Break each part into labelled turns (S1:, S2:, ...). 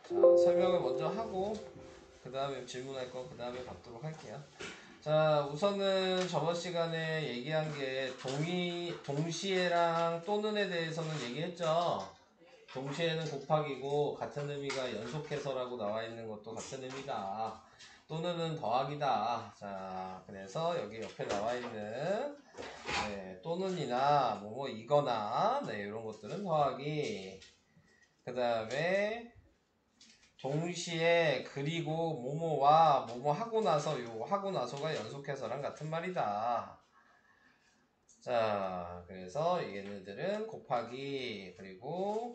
S1: 자, 설명을 먼저 하고 그 다음에 질문할 거 그 다음에 받도록 할게요. 자, 우선은 저번 시간에 얘기한 게 동시에랑 또는에 대해서는 얘기했죠. 동시에는 곱하기고 같은 의미가 연속해서라고 나와 있는 것도 같은 의미다. 또는은 더하기다. 자, 그래서 여기 옆에 나와 있는 또는이나 뭐뭐 이거나 이런 것들은 더하기. 그 다음에 동시에 그리고 뭐뭐와 뭐뭐 하고 나서 요 하고 나서가 연속해서랑 같은 말이다. 자, 그래서 얘네들은 곱하기. 그리고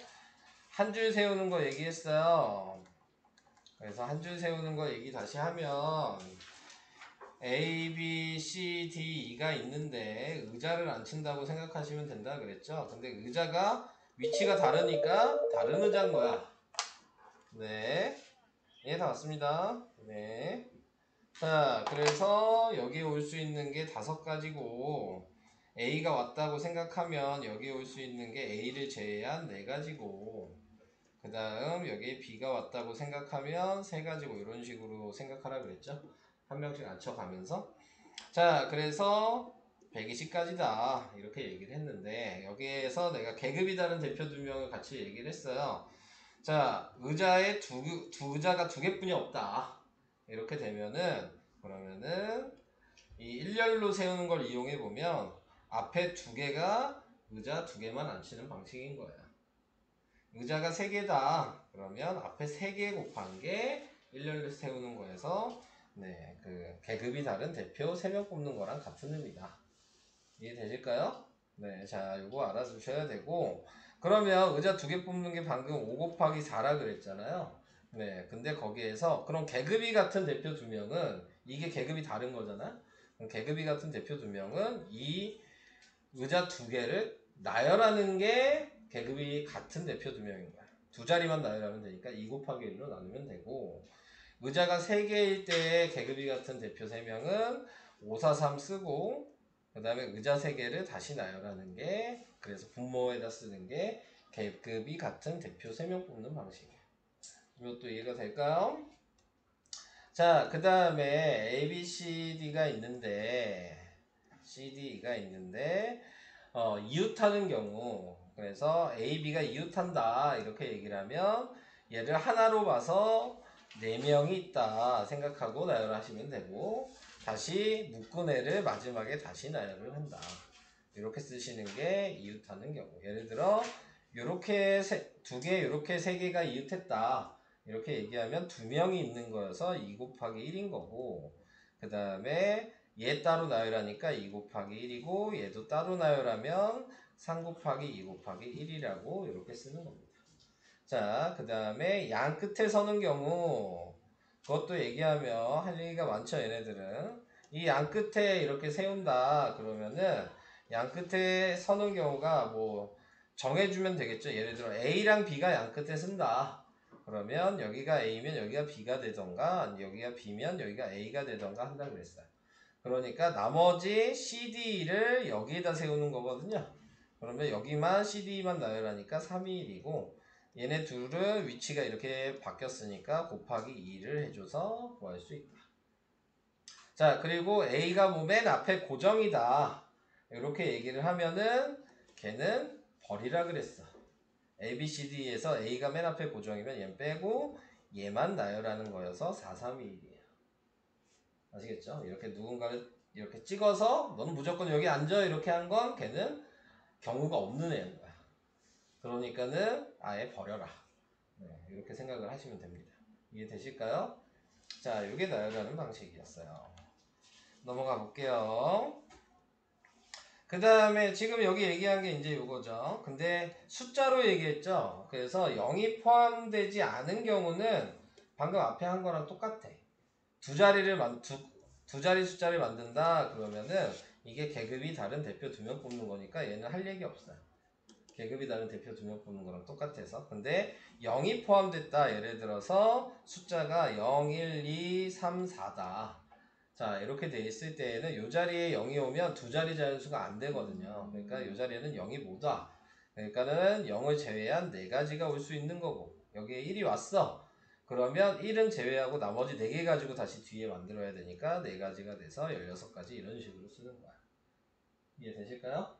S1: 한 줄 세우는 거 얘기했어요. 그래서 한 줄 세우는 거 얘기 다시 하면 A, B, C, D, E가 있는데 의자를 안 친다고 생각하시면 된다 그랬죠. 근데 의자가 위치가 다르니까 다른 의자인 거야. 네, 예, 다 왔습니다. 네. 자, 그래서 여기 올 수 있는 게 5가지고 A가 왔다고 생각하면 여기 올 수 있는 게 A를 제외한 4가지고 그 다음 여기 B가 왔다고 생각하면 3가지고 이런 식으로 생각하라 그랬죠. 한 명씩 앉혀가면서. 자, 그래서 120까지다 이렇게 얘기를 했는데 여기에서 내가 계급이 다른 대표 2명을 같이 얘기를 했어요. 자, 의자에 두 의자가 2개뿐이 없다. 이렇게 되면은 그러면은 이 일렬로 세우는 걸 이용해 보면 앞에 2개가 의자 2개만 앉히는 방식인 거야. 의자가 3개다. 그러면 앞에 3개 곱한 게 일렬로 세우는 거에서 그 계급이 다른 대표 3명 뽑는 거랑 같은 의미다. 이해되실까요? 네, 자, 요거 알아두셔야 되고 그러면 의자 2개 뽑는 게 방금 5 곱하기 4라 그랬잖아요. 네, 근데 거기에서 그럼 계급이 같은 대표 2명은 이게 계급이 다른 거잖아. 그럼 계급이 같은 대표 2명은 이 의자 2개를 나열하는 게 계급이 같은 대표 2명인 거야. 2자리만 나열하면 되니까 2 곱하기 1로 나누면 되고 의자가 3개일 때 계급이 같은 대표 3명은 5, 4, 3 쓰고 그 다음에 의자 3개를 다시 나열하는 게 그래서 분모에다 쓰는 게 계급이 같은 대표 3명 뽑는 방식이에요. 이것도 이해가 될까요? 자, 그 다음에 A, B, C, D가 있는데 이웃하는 경우 그래서 A, B가 이웃한다 이렇게 얘기를 하면 얘를 하나로 봐서 4명이 있다 생각하고 나열을 하시면 되고 다시 묶은 애를 마지막에 다시 나열을 한다. 이렇게 쓰시는 게 이웃하는 경우. 예를 들어 요렇게 2개 요렇게 3개가 이웃했다. 이렇게 얘기하면 2명이 있는 거여서 2 곱하기 1인 거고 그 다음에 얘 따로 나열하니까 2 곱하기 1이고 얘도 따로 나열하면 3 곱하기 2 곱하기 1이라고 이렇게 쓰는 겁니다. 자, 그 다음에 양 끝에 서는 경우 그것도 얘기하면 할 얘기가 많죠. 얘네들은 이 양 끝에 이렇게 세운다 그러면은 양 끝에 서는 경우가 뭐 정해주면 되겠죠. 예를 들어 A랑 B가 양 끝에 쓴다 그러면 여기가 A면 여기가 B가 되던가 여기가 B면 여기가 A가 되던가 한다 그랬어요. 그러니까 나머지 CD를 여기에다 세우는 거거든요. 그러면 여기만 CD만 나열하니까 3이 1이고 얘네 둘은 위치가 이렇게 바뀌었으니까 곱하기 2를 해줘서 구할 수 있다. 자, 그리고 A가 뭐 맨 앞에 고정이다 이렇게 얘기를 하면은 걔는 버리라 그랬어. A, B, C, D에서 A가 맨 앞에 고정이면 얘 빼고 얘만 나열하는 거여서 4, 3, 2, 1이에요. 아시겠죠? 이렇게 누군가를 이렇게 찍어서 너는 무조건 여기 앉아 이렇게 한 건 걔는 경우가 없는 애인 거야. 그러니까는 아예 버려라. 이렇게 생각을 하시면 됩니다. 이해되실까요? 자, 이게 나열하는 방식이었어요. 넘어가 볼게요. 그 다음에 지금 여기 얘기한 게 이제 이거죠. 근데 숫자로 얘기했죠. 그래서 0이 포함되지 않은 경우는 방금 앞에 한 거랑 똑같아. 두 자리 숫자를 만든다 그러면은 이게 계급이 다른 대표 2명 뽑는 거니까 얘는 할 얘기 없어요. 계급이 다른 대표 2명 뽑는 거랑 똑같아서. 근데 0이 포함됐다. 예를 들어서 숫자가 0, 1, 2, 3, 4다. 자, 이렇게 돼 있을 때에는 이 자리에 0이 오면 2자리 자연수가 안 되거든요. 그러니까 이 자리에는 0이 못 와. 그러니까는 0을 제외한 4가지가 올 수 있는 거고 여기에 1이 왔어. 그러면 1은 제외하고 나머지 4개 가지고 다시 뒤에 만들어야 되니까 4가지가 돼서 16가지 이런 식으로 쓰는 거야. 이해되실까요?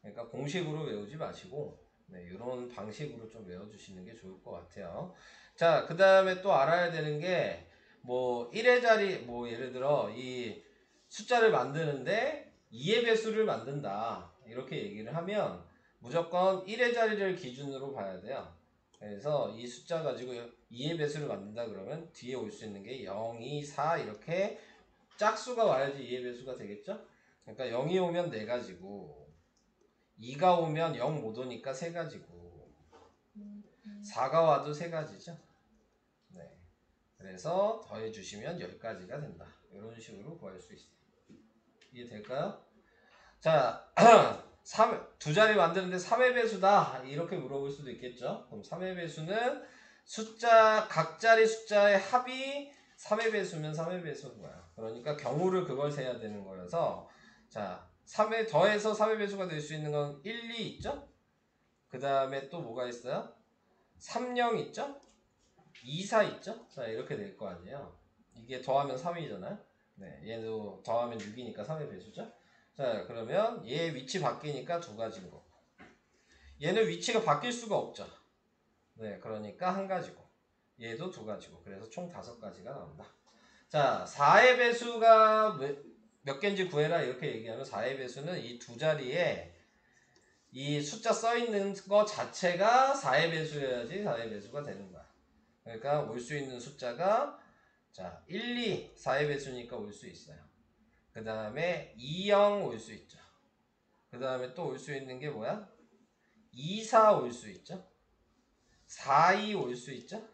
S1: 그러니까 공식으로 외우지 마시고 네, 이런 방식으로 좀 외워주시는 게 좋을 것 같아요. 자, 그 다음에 또 알아야 되는 게 뭐 1의 자리, 뭐 예를 들어 이 숫자를 만드는데 2의 배수를 만든다 이렇게 얘기를 하면 무조건 1의 자리를 기준으로 봐야 돼요. 그래서 이 숫자 가지고 2의 배수를 만든다 그러면 뒤에 올 수 있는 게 0, 2, 4 이렇게 짝수가 와야지 2의 배수가 되겠죠? 그러니까 0이 오면 4가지고 2가 오면 0 못 오니까 3가지고 4가 와도 3가지죠. 네. 그래서 더해주시면 10가지가 된다. 이런 식으로 구할 수 있어요. 이해될까요? 자, 2 자리 만드는데 3의 배수다 이렇게 물어볼 수도 있겠죠. 그럼 3의 배수는 숫자 각 자리 숫자의 합이 3의 배수면 3의 배수인 거야. 그러니까 경우를 그걸 세야 되는 거여서 자 3에 더해서 3의 배수가 될 수 있는 건 1, 2 있죠? 그 다음에 또 뭐가 있어요? 3, 0 있죠? 2, 4 있죠? 자 이렇게 될 거 아니에요. 이게 더하면 3이잖아요. 네, 얘도 더하면 6이니까 3의 배수죠? 자 그러면 얘 위치 바뀌니까 2가지인 거고 얘는 위치가 바뀔 수가 없죠. 네, 그러니까 1가지고 얘도 2가지고 그래서 총 5가지가 나온다. 자 4의 배수가 몇 개인지 구해라 이렇게 얘기하면 4의 배수는 이 2자리에 이 숫자 써있는 거 자체가 4의 배수여야지 4의 배수가 되는 거야. 그러니까 올 수 있는 숫자가 자 1, 2 4의 배수니까 올 수 있어요. 그 다음에 2, 0 올 수 있죠. 그 다음에 또 올 수 있는 게 뭐야? 2, 4 올 수 있죠. 4, 2 올 수 있죠.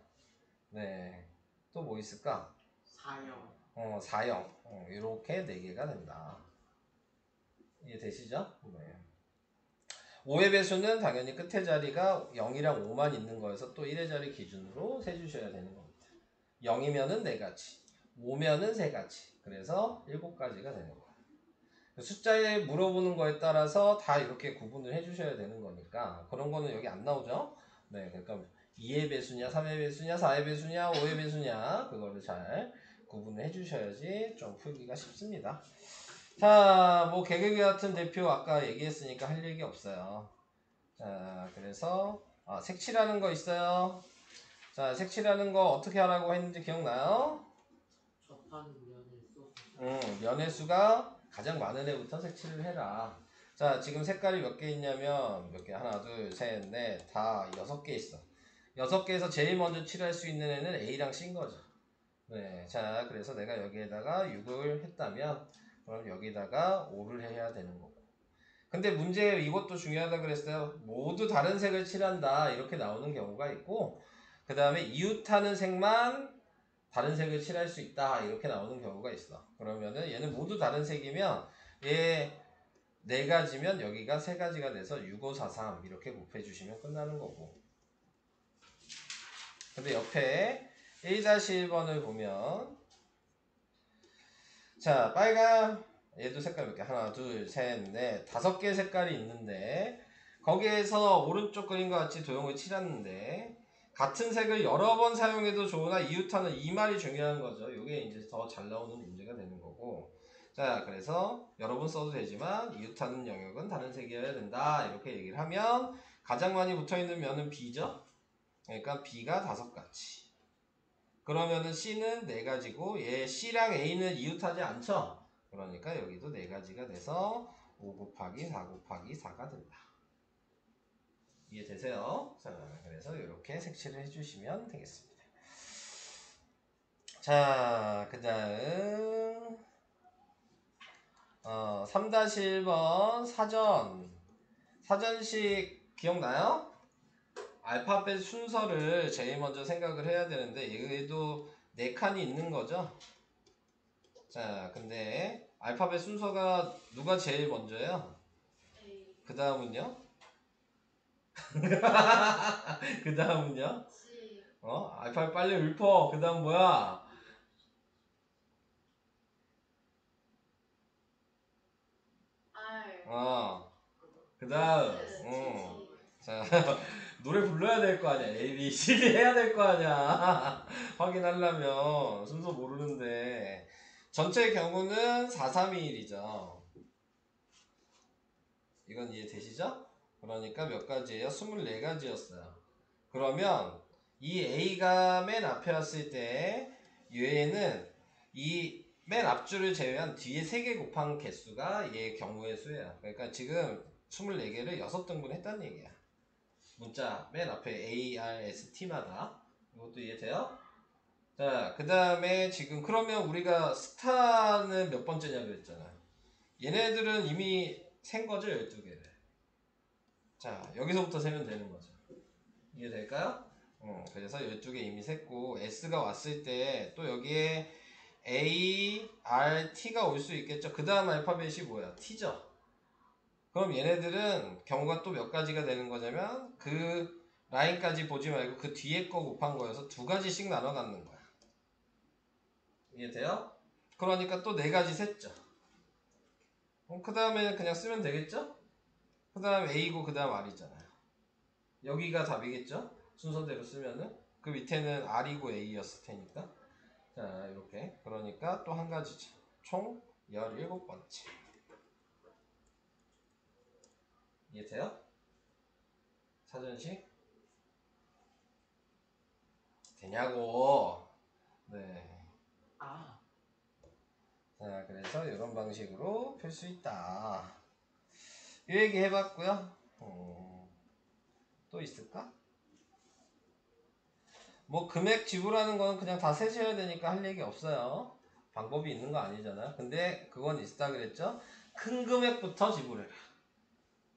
S1: 네. 또 뭐 있을까?
S2: 4형.
S1: 4, 0. 이렇게 4개가 된다. 이해되시죠? 네. 5의 배수는 당연히 끝에 자리가 0이랑 5만 있는 거여서 또 1의 자리 기준으로 세주셔야 되는 겁니다. 0이면은 4가지, 5면은 3가지. 그래서 7가지가 되는 거예요. 숫자에 물어보는 거에 따라서 다 이렇게 구분을 해주셔야 되는 거니까 그런 거는 여기 안 나오죠? 네, 그러니까 2의 배수냐, 3의 배수냐, 4의 배수냐, 5의 배수냐 그거를 잘 구분을 해주셔야지 좀 풀기가 쉽습니다. 자, 뭐 개그계 같은 대표 아까 얘기했으니까 할 얘기 없어요. 자, 그래서 색칠하는 거 있어요. 자, 색칠하는 거 어떻게 하라고 했는지 기억나요?
S2: 접한 면에 쏘.
S1: 면의 수가 가장 많은 애부터 색칠을 해라. 자, 지금 색깔이 몇 개 있냐면 몇 개? 하나, 둘, 셋, 넷, 다 6개 있어. 6개에서 제일 먼저 칠할 수 있는 애는 A랑 C인 거죠. 네, 자, 그래서 내가 여기에다가 6을 했다면 그럼 여기다가 5를 해야 되는 거고. 근데 문제 이것도 중요하다 그랬어요. 모두 다른 색을 칠한다 이렇게 나오는 경우가 있고 그 다음에 이웃하는 색만 다른 색을 칠할 수 있다 이렇게 나오는 경우가 있어. 그러면은 얘는 모두 다른 색이면 얘 4가지면 여기가 3가지가 돼서 6, 5, 4, 3 이렇게 곱해 주시면 끝나는 거고. 근데 옆에 1-1번을 보면 자 빨간 얘도 색깔 몇 개? 하나, 둘, 셋, 넷, 5개 색깔이 있는데 거기에서 오른쪽 그림과 같이 도형을 칠했는데 같은 색을 여러 번 사용해도 좋으나 이웃하는 이 말이 중요한 거죠. 이게 이제 더 잘 나오는 문제가 되는 거고. 자, 그래서 여러 번 써도 되지만 이웃하는 영역은 다른 색이어야 된다. 이렇게 얘기를 하면 가장 많이 붙어있는 면은 B죠. 그러니까 B가 5가지. 그러면은 C는 4가지고 얘 C랑 A는 이웃하지 않죠. 그러니까 여기도 4가지가 돼서 5 곱하기 4 곱하기 4가 된다. 이해되세요? 자, 그래서 이렇게 색칠을 해주시면 되겠습니다. 자, 그 다음 3-1번 사전식 기억나요? 알파벳 순서를 제일 먼저 생각을 해야 되는데 얘도 4칸이 있는 거죠? 자, 근데 알파벳 순서가 누가 제일 먼저예요? 그 다음은요? 그 다음은요? 알파벳 빨리 읊어. 그 다음 뭐야? 그 다음 자 노래 불러야 될 거 아니야. A, B, C, D 해야 될 거 아니야. 확인하려면 순서 모르는데 전체 경우는 4, 3, 2, 1이죠. 이건 이해되시죠? 그러니까 몇 가지예요? 24가지였어요. 그러면 이 A가 맨 앞에 왔을 때 얘는 이 맨 앞줄을 제외한 뒤에 3개 곱한 개수가 얘의 경우의 수예요. 그러니까 지금 24개를 6등분 했다는 얘기야. 문자 맨 앞에 A, R, S, T마다. 이것도 이해돼요? 자, 그 다음에 지금 그러면 우리가 스타는 몇 번째냐 그랬잖아. 얘네들은 이미 센 거죠, 12개를. 자, 여기서부터 세면 되는 거죠. 이해될까요? 그래서 12개 이미 셌고 S가 왔을 때 또 여기에 A, R, T가 올 수 있겠죠. 그 다음 알파벳이 뭐야? T죠. 그럼 얘네들은 경우가 또 몇 가지가 되는 거냐면 그 라인까지 보지 말고 그 뒤에 거 곱한 거여서 2가지씩 나눠 갖는 거야. 이해돼요? 그러니까 또 4가지 셌죠. 그 다음에는 그냥 쓰면 되겠죠? 그 다음 A고 그 다음 R이잖아요. 여기가 답이겠죠? 순서대로 쓰면은 그 밑에는 R이고 A였을 테니까. 자, 이렇게. 그러니까 또 한 가지죠. 총 17번째. 이해돼요? 사전식? 되냐고. 네.
S2: 아,
S1: 자, 그래서 이런 방식으로 풀 수 있다. 이 얘기 해봤고요. 또 있을까? 뭐 금액 지불하는 건 그냥 다 세셔야 되니까 할 얘기 없어요. 방법이 있는 거 아니잖아. 근데 그건 있다 그랬죠? 큰 금액부터 지불해라.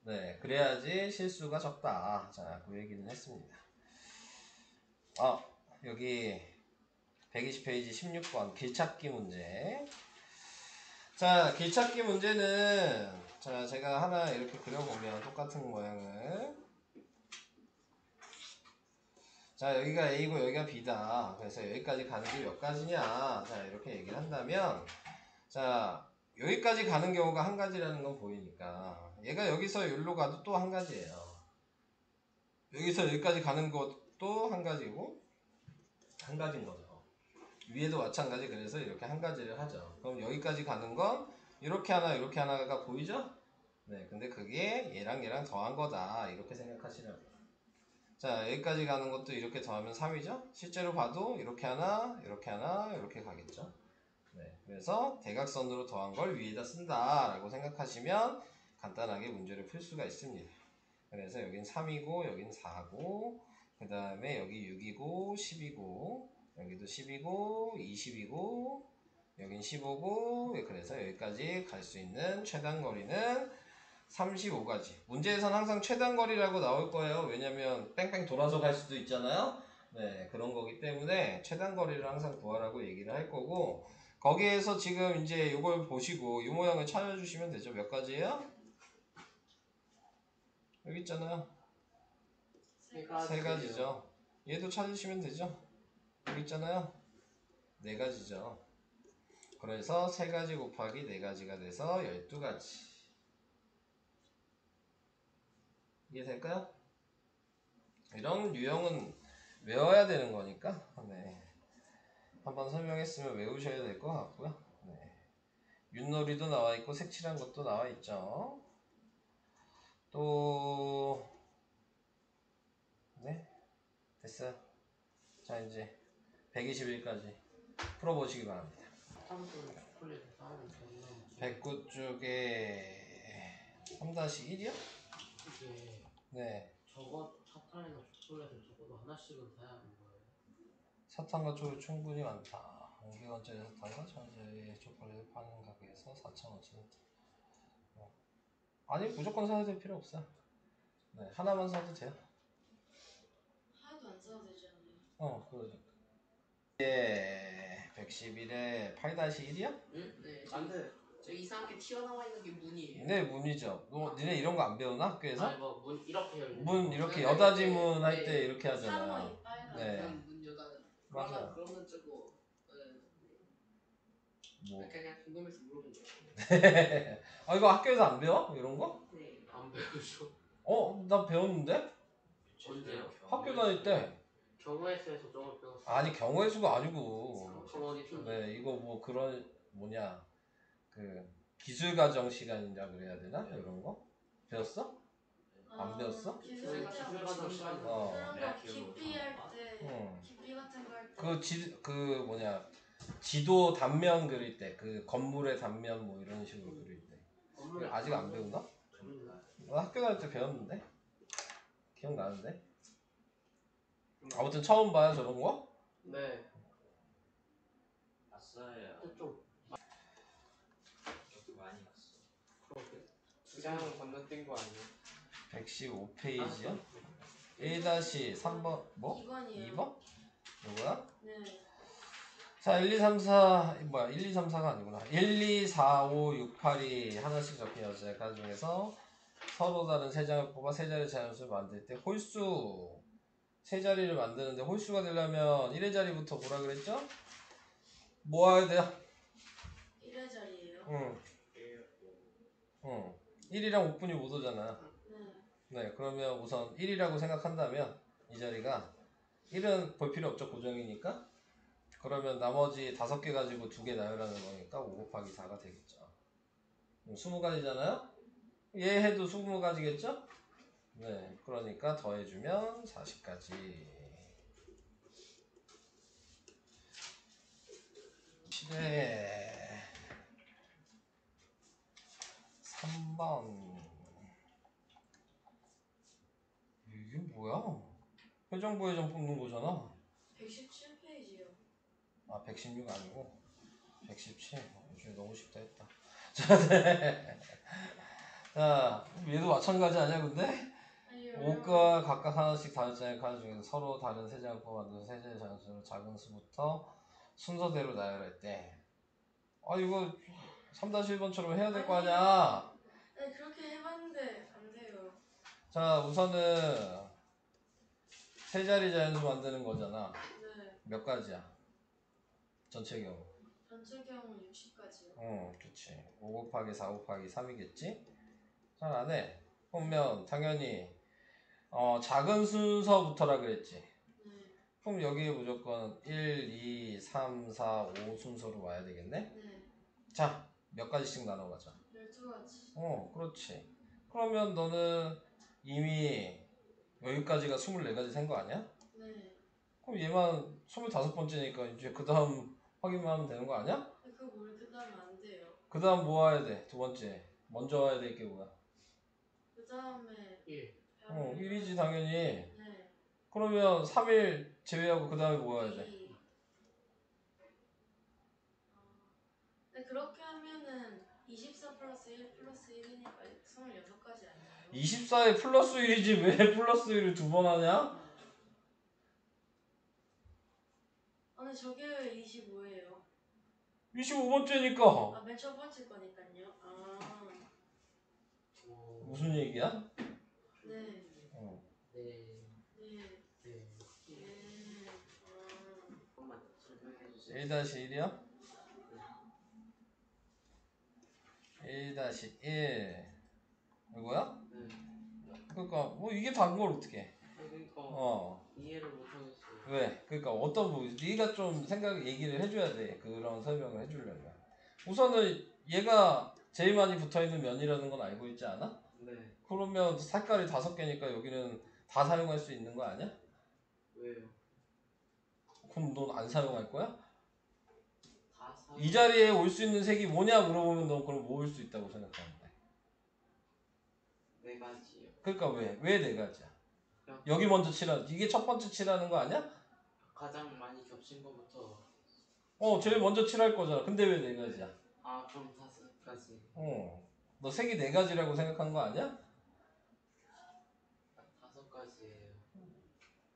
S1: 네, 그래야지 실수가 적다. 자, 그 얘기는 했습니다. 여기 120페이지 16번 길찾기 문제. 자, 길찾기 문제는 자, 제가 하나 이렇게 그려보면 똑같은 모양을 자, 여기가 A고 여기가 B다. 그래서 여기까지 가는 게 몇 가지냐. 자, 이렇게 얘기를 한다면 자, 여기까지 가는 경우가 한 가지라는 건 보이니까 얘가 여기서 여기로 가도 또 한 가지예요. 여기서 여기까지 가는 것도 한 가지고 한 가지인 거죠. 위에도 마찬가지. 그래서 이렇게 한 가지를 하죠. 그럼 여기까지 가는 건 이렇게 하나 이렇게 하나가 보이죠? 네, 근데 그게 얘랑 얘랑 더한 거다. 이렇게 생각하시라고요. 자, 여기까지 가는 것도 이렇게 더하면 3이죠? 실제로 봐도 이렇게 하나 이렇게 하나 이렇게 가겠죠. 네, 그래서 대각선으로 더한 걸 위에다 쓴다 라고 생각하시면 간단하게 문제를 풀 수가 있습니다. 그래서 여긴 3이고 여긴 4고 그 다음에 여기 6이고 10이고 여기도 10이고 20이고 여긴 15고 그래서 여기까지 갈 수 있는 최단 거리는 35가지. 문제에선 항상 최단 거리라고 나올 거예요. 왜냐면 뺑뺑 돌아서 갈 수도 있잖아요. 네, 그런 거기 때문에 최단 거리를 항상 구하라고 얘기를 할 거고 거기에서 지금 이제 이걸 보시고 이 모양을 찾아주시면 되죠. 몇 가지예요? 여기 있잖아요. 세 가지죠. 얘도 찾으시면 되죠. 여기 있잖아요. 4가지죠. 그래서 3가지 곱하기 4가지가 돼서 12가지. 이해될까요? 이런 유형은 외워야 되는 거니까 네. 한번 설명했으면 외우셔야 될 것 같고요. 네. 윷놀이도 나와 있고 색칠한 것도 나와 있죠. 또 네, 됐어요. 자, 이제 121까지 풀어보시기 바랍니다. 109쪽에 3-1이요?
S2: 이게
S1: 네.
S2: 저거 사탕이나 초콜릿을 적어도 하나씩은 사야 하는 거예요.
S1: 사탕과 초콜릿 충분히 많다. 500원짜리 사탕과 전자의 초콜릿을 파는 가게에서 4,500원. 아니, 무조건 사야 될 필요 없어요. 네, 하나만 사도 돼요.
S3: 하나도 안 써도 되지 않나요?
S1: 그러니까. 예, 111에 8-1이요?
S2: 응? 네. 안 돼.
S3: 저 이상하게 튀어나와 있는 게 문이에요.
S1: 네, 문이죠. 니네 이런 거 안 배우나? 학교에서?
S2: 아니 문 이렇게 열려.
S1: 문 이렇게
S3: 네,
S1: 여닫이
S3: 네,
S1: 문 할
S3: 네.
S1: 때 이렇게 하잖아요.
S3: 사람이 빨간
S1: 네.
S3: 문 여다.
S1: 맞아요.
S3: 그러면 저거
S1: 뭐.
S3: 그냥 궁금해서 물어본 거예요.
S1: 이거 학교에서 안 배워? 이런 거?
S3: 네.
S2: 안 배우죠.
S1: 나 배웠는데?
S2: 언제요?
S1: 학교 다닐 때.
S2: 경우의 수에서 저걸 배웠어요.
S1: 아니 경우의 수가 아니고.
S2: 어머니 편.
S1: 네 이거 뭐 그런 뭐냐 그 기술과정 시간이라 그래야 되나 이런 거 배웠어? 안 배웠어?
S2: 저희가 기술과정 시간에
S1: 어.
S3: 그런 거 깊이 할 때,
S1: 응.
S3: 깊이 같은 거 할 때.
S1: 그 뭐냐 지도 단면 그릴 때 그 건물의 단면 뭐 이런 식으로 그릴 때 아직 안 배우나? 나 학교 다닐 때 배웠는데 기억나는데 아무튼 처음 봐요 저런 거?
S2: 네.
S4: 봤어요.
S2: 좀
S4: 저도 많이 봤어.
S2: 그렇게.
S5: 그냥 건너뛴 거 아니야?
S1: 115페이지요? 1-3번 뭐?
S3: 2번이에요.
S1: 2번? 누구야?
S3: 네.
S1: 자 1, 2, 3, 4 뭐야 1, 2, 3, 4가 아니구나 1, 2, 4, 5, 6, 8이 하나씩 적힌 여자의 카드 중에서 서로 다른 세 장을 뽑아 세 자리 자연수를 만들 때 홀수 세 자리를 만드는데 홀수가 되려면 1의 자리부터 뭐라 그랬죠? 모아야 돼요
S3: 1의 자리예요.
S1: 응. 1이랑 5분이 못 오잖아
S3: 네.
S1: 네 그러면 우선 1이라고 생각한다면 이 자리가 1은 볼 필요 없죠 고정이니까 그러면 나머지 5개 가지고 2개 나열하는 거니까 5 곱하기 4가 되겠죠 20가지잖아요 얘 해도 20가지겠죠 네 그러니까 더해주면 40가지 시대 3번 이게 뭐야 회전부회전 뽑는 거잖아
S3: 117페이지요.
S1: 아 116 아니고 117 요즘에 너무 쉽다 했다 자, 네. 자 얘도 마찬가지 아니야 근데?
S3: 아니요.
S1: 5가 각각 하나씩 다른 장의 카드 중에서 서로 다른 세 장을 뽑아서 세 장의 장수로 작은 수부터 순서대로 나열할 때 아 이거 3-1번처럼 해야 될 거 아니야
S3: 네 그렇게 해봤는데 안 돼요.
S1: 자 우선은 세 자리 자연수 만드는 거잖아
S3: 네.
S1: 몇 가지야? 전체 경우
S3: 전체 경우 60가지요.
S1: 응 그치 5 곱하기 4 곱하기 3이겠지? 잘 안해 그러면 당연히 작은 순서부터라 그랬지
S3: 네.
S1: 그럼 여기에 무조건 1, 2, 3, 4, 5 순서로 와야 되겠네?
S3: 네.
S1: 자, 몇 가지씩 나눠가자.
S3: 12가지.
S1: 그렇지. 그러면 너는 이미 여기까지가 24가지 센 거 아니야?
S3: 네.
S1: 그럼 얘만 25번째니까 이제 그 다음 확인만 하면 되는 거 아니야?
S3: 그거 뭘 그 다음 안 돼요.
S1: 그 다음 뭐 와야 돼? 두 번째. 먼저 와야 될 게 뭐야?
S3: 그 다음에
S2: 1.
S1: 1이지 당연히.
S3: 네.
S1: 그러면 3일 제외하고 그 다음에 뭐 와야 돼?
S3: 2. 네, 그렇게 하면은 24 플러스 1 플러스 1이니까 26가지 아니에요?
S1: 24에 플러스 1이지 왜 플러스 1을 두 번 하냐?
S3: 아니 저게 왜 25예요?
S1: 25번째니까.
S3: 아, 맨 첫 번째 거니까요. 아,
S1: 무슨 얘기야?
S3: 네,
S2: 네.
S3: 네,
S2: 네.
S3: 네.
S2: 한번 설명해 주세요.
S1: 1-1이요? 1-1 이거야?
S2: 네.
S1: 그러니까 뭐 이게 다인 걸 어떻게
S2: 그러니까 이해를 못 하겠어요.
S1: 왜? 그러니까 어떤 부분 네가 좀 얘기를 해줘야 돼 그런 설명을 해주려면 우선은 얘가 제일 많이 붙어있는 면이라는 건 알고 있지 않아?
S2: 네.
S1: 그러면 색깔이 5개니까 여기는 다 사용할 수 있는 거 아니야?
S2: 왜요?
S1: 그럼 넌 안 사용할 거야?
S2: 다 사.
S1: 이 자리에 올 수 있는 색이 뭐냐 물어보면 넌 그럼 뭐 올 수 있다고 생각하는데
S2: 4가지요.
S1: 그러니까 왜 4가지야? 여기 먼저 칠하는 이게 첫 번째 칠하는 거 아니야?
S2: 가장 많이 겹친 거부터.
S1: 제일 먼저 칠할 거잖아 근데 왜 4가지야?
S2: 아, 그럼 5가지.
S1: 너 색이 4가지라고 생각한 거 아니야?
S2: 5가지예요.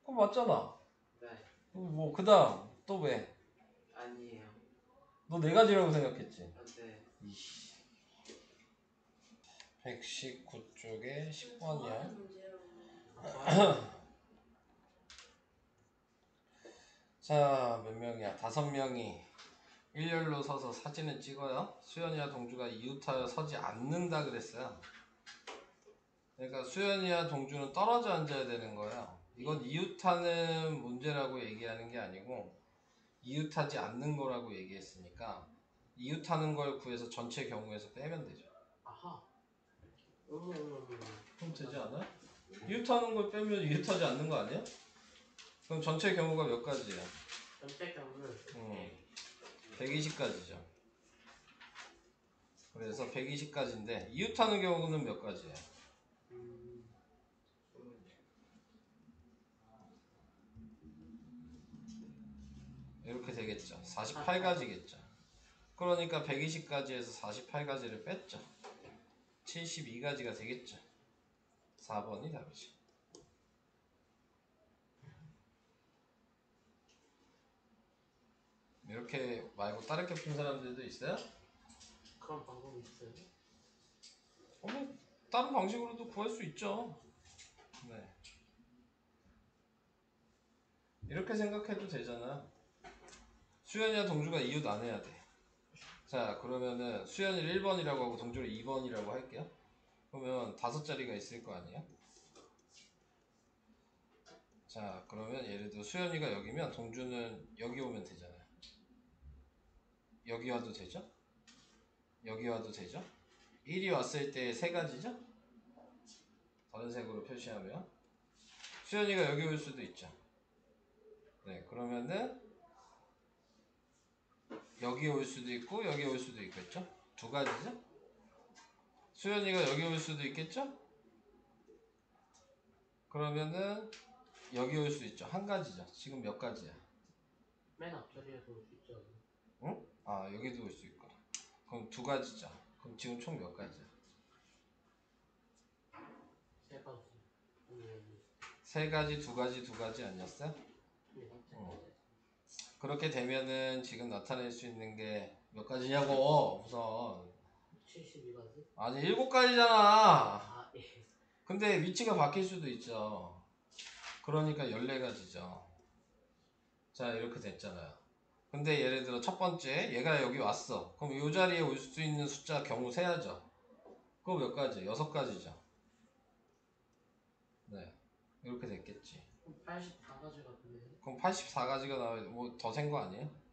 S1: 그거 맞잖아
S2: 네.
S1: 뭐 그 다음 또 왜?
S2: 아니에요.
S1: 너 4가지라고 생각했지?
S2: 네.
S1: 119쪽에
S3: 좋아하는
S1: 10번이야
S3: 문제요.
S1: 자, 몇 명이야? 5명이 일렬로 서서 사진을 찍어요. 수연이와 동주가 이웃하여 서지 않는다 그랬어요. 그러니까 수연이와 동주는 떨어져 앉아야 되는 거예요. 이건 이웃하는 문제라고 얘기하는 게 아니고 이웃하지 않는 거라고 얘기했으니까 이웃하는 걸 구해서 전체 경우에서 빼면 되죠.
S2: 아하.
S1: 그럼 되지 않아요? 이웃하는 걸 빼면 이웃하지 않는 거 아니야? 그럼 전체 경우가 몇 가지야?
S2: 전체 경우는
S1: 120가지죠. 그래서 120가지인데 이웃하는 경우는 몇 가지예요? 이렇게 되겠죠. 48가지겠죠. 그러니까 120가지에서 48가지를 뺐죠. 72가지가 되겠죠. 4번이 답이죠. 이렇게 말고 다르게 푼 사람들도 있어요?
S2: 그런 방법이 있어요?
S1: 뭐 다른 방식으로도 구할 수 있죠. 네. 이렇게 생각해도 되잖아. 수연이와 동주가 이웃 안 해야 돼. 자, 그러면은 수연이를 1번이라고 하고 동주를 2번이라고 할게요. 그러면 5자리가 있을 거 아니에요? 자, 그러면 예를 들어 수연이가 여기면 동주는 여기 오면 되잖아요. 여기 와도 되죠? 여기 와도 되죠? 1이 왔을 때 3가지죠? 다른 색으로 표시하면 수연이가 여기 올 수도 있죠. 네, 그러면은 여기 올 수도 있고 여기 올 수도 있겠죠? 2가지죠? 수연이가 여기 올 수도 있겠죠? 그러면은 여기 올 수 있죠. 1가지죠. 지금 몇 가지야?
S2: 맨 앞자리에서 올 수 있죠.
S1: 응? 아, 여기도 올 수 있구나. 그럼 2가지죠. 그럼 지금 총 몇 가지야?
S2: 3가지.
S1: 3가지, 2가지, 2가지 아니었어요? 그렇게 되면은 지금 나타낼 수 있는 게 몇 가지냐고 우선.
S2: 72가지?
S1: 아니 7가지잖아.
S2: 아, 예.
S1: 근데 위치가 바뀔 수도 있죠. 그러니까 14가지죠. 자, 이렇게 됐잖아요. 근데 예를 들어 첫 번째 얘가 여기 왔어. 그럼 이 자리에 올 수 있는 숫자 경우 세야죠. 그거 몇 가지? 6가지죠. 네, 이렇게 됐겠지.
S2: 그럼 84가지가 되네요.
S1: 그럼 84가지가 나와야 돼. 뭐 더 센 거 아니에요?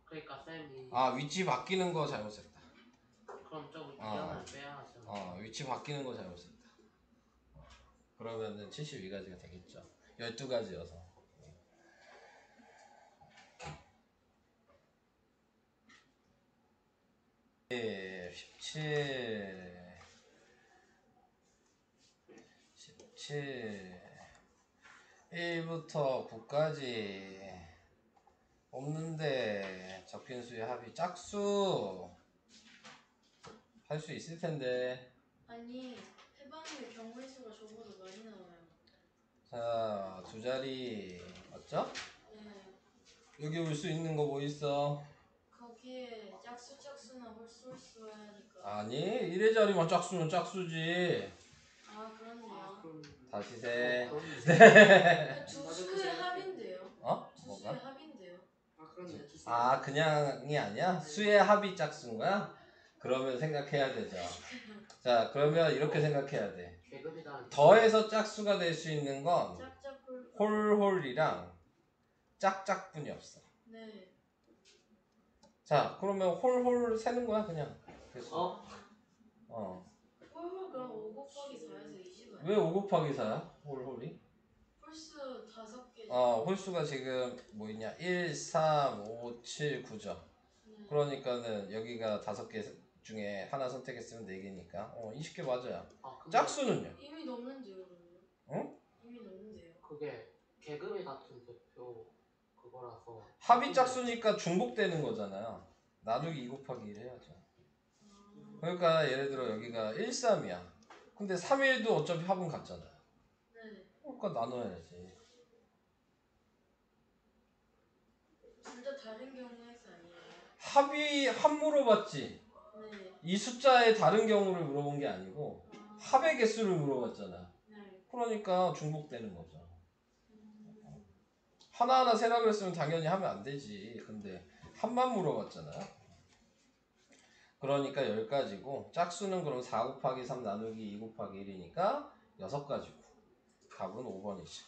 S2: 그러니까 쌤이
S1: 위치 바뀌는 거 잘못했다.
S2: 그럼 좀 이하나를 빼야 하잖아.
S1: 위치 바뀌는 거 잘못했다. 그러면은 72가지가 되겠죠. 12가지여서. 17 1부터 9까지 없는데 적힌 수의 합이 짝수 할 수 있을 텐데.
S3: 아니 해봤는데 경우의 수가 저보다 많이 나와요.
S1: 자, 2자리 맞죠?
S3: 네.
S1: 여기 올 수 있는 거 뭐 있어?
S3: 거기에 짝수나 홀수 해야 하니까.
S1: 아니 1의 자리만 짝수면 짝수지.
S3: 아 그렇네요.
S1: 다시 세.
S3: 두 수의 합인데요. 두
S1: 뭐가?
S3: 수의 합인데요.
S2: 그렇네.
S1: 그냥이 아니야? 수의 합이 짝수인 거야? 그러면 생각해야 되죠. 자, 그러면 이렇게 생각해야 돼.
S2: 계급이다.
S1: 더해서 짝수가 될 수 있는 건
S3: 짝짝 홀.
S1: 홀홀이랑 짝짝뿐이 없어.
S3: 네.
S1: 자, 그러면 홀홀 세는 거야 그냥.
S2: 어?
S3: 홀홀 그럼 5 곱하기 4에서 20 아니야?
S1: 왜 5 곱하기 4야? 홀홀이?
S3: 홀수 5개.
S1: 홀수가 지금 뭐 있냐? 1, 3, 5, 7, 9죠.
S3: 네.
S1: 그러니까는 여기가 5개 중에 하나 선택했으면 4개니까 20개 맞아요.
S2: 근데
S1: 짝수는요?
S3: 이미 넘는데요 그러면?
S1: 응?
S3: 이미 넘는데요.
S2: 그게 계급이 같은 대표 그거라서
S1: 합이 짝수니까 중복되는 거잖아요. 나누기 2 곱하기 1 해야죠. 그러니까 예를 들어 여기가 1, 3이야. 근데 3, 1도 어차피 합은 같잖아요.
S3: 네.
S1: 그러니까 나눠야지.
S3: 둘 다 다른 경우의 수 아니에요?
S1: 합 물어봤지.
S3: 네.
S1: 이 숫자의 다른 경우를 물어본 게 아니고 합의 개수를 물어봤잖아.
S3: 네.
S1: 그러니까 중복되는 거죠. 하나하나 세라고 했으면 당연히 하면 안 되지. 근데 합만 물어봤잖아요. 그러니까 10가지고 짝수는 그럼 4 곱하기 3 나누기 2 곱하기 1이니까 6가지고 답은 5번이지.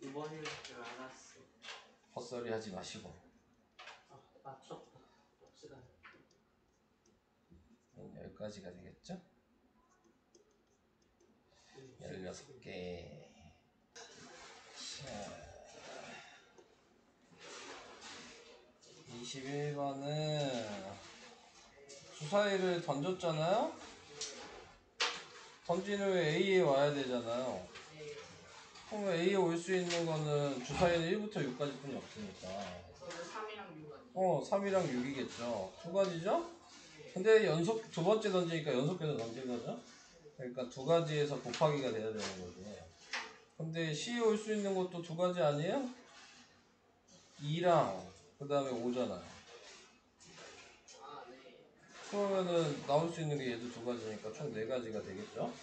S5: 2번일 줄 알았어.
S1: 헛소리 하지 마시고
S2: 아 맞췄다. 시간.
S1: 10가지가 되겠죠? 16개. 자, 21번은 주사위를 던졌잖아요? 던진 후에 A에 와야 되잖아요. 그럼 A에 올 수 있는 거는 주사위는 1부터 6까지 뿐이 없으니까.
S2: 저는 3이랑 6 아니에요?
S1: 3이랑 6이겠죠. 두 가지죠? 근데 두 번째 던지니까 연속해서 던진 거죠? 그러니까 두 가지에서 곱하기가 돼야 되는 거지. 근데 C에 올 수 있는 것도 두 가지 아니에요? 2랑 그 다음에 5잖아요.
S2: 아 네.
S1: 그러면은 나올 수 있는 게 얘도 두 가지니까 총 4가지가 되겠죠?